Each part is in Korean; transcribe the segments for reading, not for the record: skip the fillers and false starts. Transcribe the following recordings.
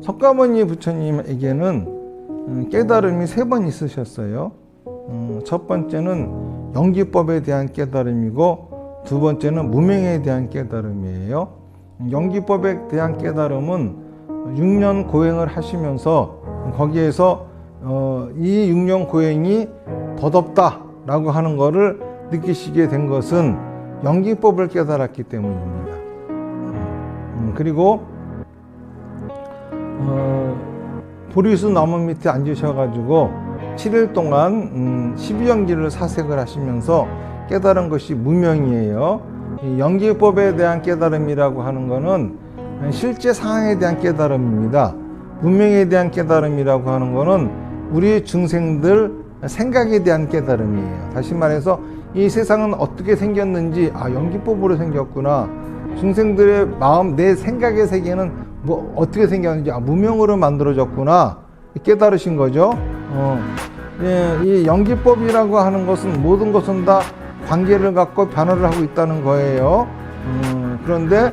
석가모니 부처님에게는 깨달음이 3번 있으셨어요. 첫 번째는 영기법에 대한 깨달음이고, 두 번째는 무명에 대한 깨달음이에요. 영기법에 대한 깨달음은 6년 고행을 하시면서 거기에서 이 6년 고행이 덧없다라고 하는 것을 느끼시게 된 것은 영기법을 깨달았기 때문입니다. 그리고 보리수 나무 밑에 앉으셔가지고 7일 동안 12연기를 사색을 하시면서 깨달은 것이 무명이에요. 이 영기법에 대한 깨달음이라고 하는 것은 실제 상황에 대한 깨달음입니다. 무명에 대한 깨달음이라고 하는 것은 우리 중생들 생각에 대한 깨달음이에요. 다시 말해서 이 세상은 어떻게 생겼는지, 영기법으로 생겼구나. 중생들의 마음, 내 생각의 세계는 뭐 어떻게 생겼는지, 무명으로 만들어졌구나. 깨달으신 거죠. 이 영기법이라고 하는 것은 모든 것은 다 관계를 갖고 변화를 하고 있다는 거예요. 그런데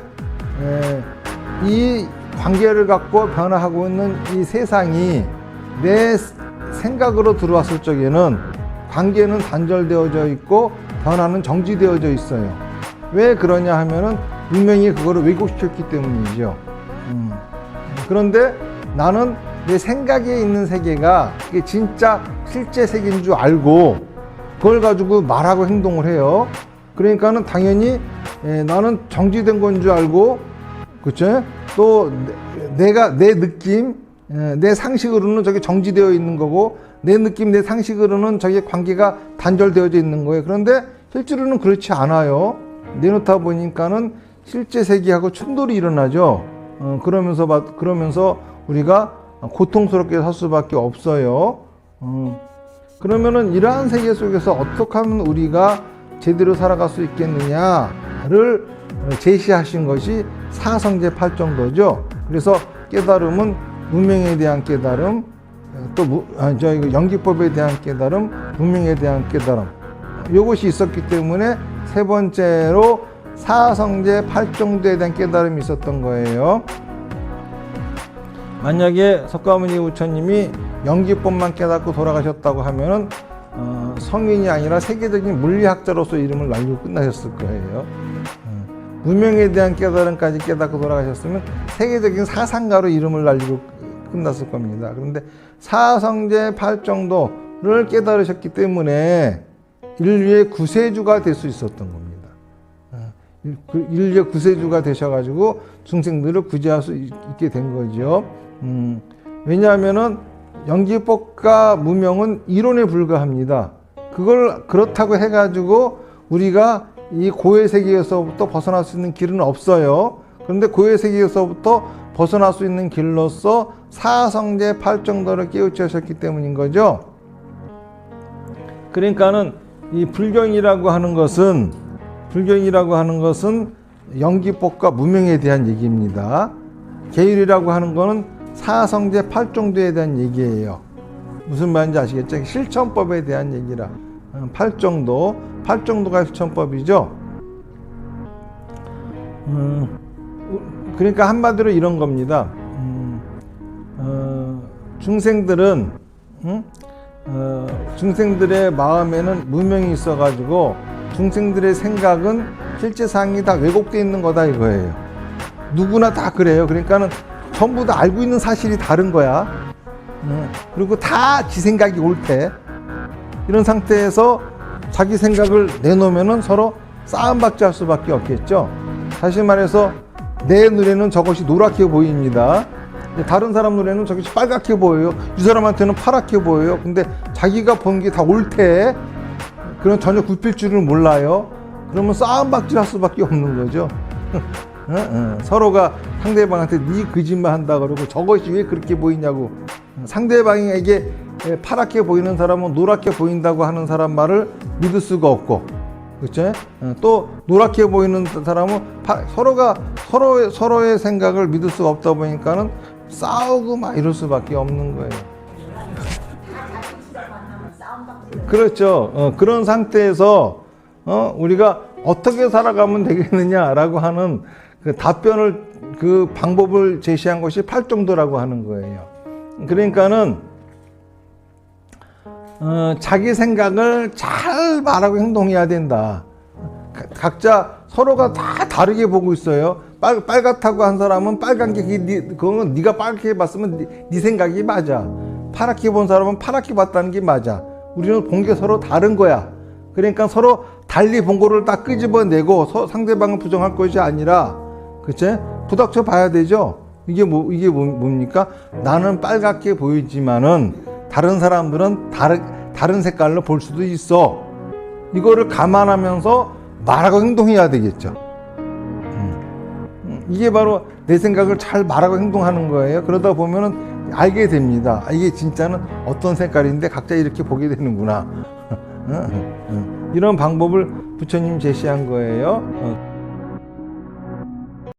이 관계를 갖고 변화하고 있는 이 세상이 내 생각으로 들어왔을 적에는 관계는 단절되어져 있고 변화는 정지되어져 있어요. 왜 그러냐 하면은 분명히 그거를 왜곡시켰기 때문이죠. 그런데 나는 내 생각에 있는 세계가 이게 진짜 실제 세계인 줄 알고 그걸 가지고 말하고 행동을 해요. 그러니까는 당연히 나는 정지된 건 줄 알고, 그쵸? 또 내가 내 느낌, 내 상식으로는 저게 정지되어 있는 거고, 내 느낌, 내 상식으로는 저게 관계가 단절되어져 있는 거예요. 그런데 실제로는 그렇지 않아요. 내놓다 보니까는 실제 세계하고 충돌이 일어나죠. 그러면서 우리가 고통스럽게 살 수밖에 없어요. 그러면은 이러한 세계 속에서 어떻게 하면 우리가 제대로 살아갈 수 있겠느냐를 제시하신 것이 사성제 8정도죠. 그래서 깨달음은 무명에 대한 깨달음, 또 영기법에 대한 깨달음, 무명에 대한 깨달음, 이것이 있었기 때문에 세 번째로 사성제 8정도에 대한 깨달음이 있었던 거예요. 만약에 석가모니 부처님이 영기법만 깨닫고 돌아가셨다고 하면은 성인이 아니라 세계적인 물리학자로서 이름을 날리고 끝나셨을 거예요. 무명에 대한 깨달음까지 깨닫고 돌아가셨으면 세계적인 사상가로 이름을 날리고 끝났을 겁니다. 그런데 사성제 8정도를 깨달으셨기 때문에 인류의 구세주가 될 수 있었던 겁니다. 인류의 구세주가 되셔가지고 중생들을 구제할 수 있게 된 거죠. 왜냐하면은 영기법과 무명은 이론에 불과합니다. 그걸 그렇다고 해가지고 우리가 이 고해 세계에서부터 벗어날 수 있는 길은 없어요. 그런데 고해 세계에서부터 벗어날 수 있는 길로서 사성제 8정도를 깨우치셨기 때문인 거죠. 그러니까는 이 불경이라고 하는 것은 영기법과 무명에 대한 얘기입니다. 계율이라고 하는 것은 사성제 8정도에 대한 얘기예요. 무슨 말인지 아시겠죠? 실천법에 대한 얘기라. 8정도가 실천법이죠. 그러니까 한마디로 이런 겁니다. 중생들의 마음에는 무명이 있어가지고 중생들의 생각은 실제 상황이 다 왜곡되어 있는 거다 이거예요. 누구나 다 그래요. 그러니까는 전부 다 알고 있는 사실이 다른 거야. 그리고 다 지 생각이 옳대. 이런 상태에서 자기 생각을 내놓으면은 서로 싸움박질 할 수밖에 없겠죠. 다시 말해서 내 눈에는 저것이 노랗게 보입니다. 다른 사람 눈에는 저것이 빨갛게 보여요. 이 사람한테는 파랗게 보여요. 근데 자기가 본 게 다 옳대. 그럼 전혀 굽힐 줄을 몰라요. 그러면 싸움박질 할 수밖에 없는 거죠. 서로가 상대방한테 네 거짓말 한다 그러고 저것이 왜 그렇게 보이냐고. 상대방에게 파랗게 보이는 사람은 노랗게 보인다고 하는 사람 말을 믿을 수가 없고, 그렇죠? 또 노랗게 보이는 사람은 서로의 생각을 믿을 수가 없다 보니까는 싸우고 막 이럴 수밖에 없는 거예요. 그렇죠. 그런 상태에서 우리가 어떻게 살아가면 되겠느냐라고 하는 그 답변을 그 방법을 제시한 것이 팔정도라고 하는 거예요. 그러니까는 자기 생각을 잘 말하고 행동해야 된다. 각자 서로가 다 다르게 보고 있어요. 빨갛다고 한 사람은 빨간 게 그건 네가 빨갛게 봤으면 네 생각이 맞아. 파랗게 본 사람은 파랗게 봤다는 게 맞아. 우리는 본 게 서로 다른 거야. 그러니까 서로 달리 본 거를 딱 끄집어내고 상대방을 부정할 것이 아니라, 그치? 부닥쳐 봐야 되죠. 이게 뭡니까? 나는 빨갛게 보이지만은 다른 사람들은 다른 색깔로 볼 수도 있어. 이거를 감안하면서 말하고 행동해야 되겠죠. 이게 바로 내 생각을 잘 말하고 행동하는 거예요. 그러다 보면은 알게 됩니다. 이게 진짜는 어떤 색깔인데 각자 이렇게 보게 되는구나. 이런 방법을 부처님 제시한 거예요.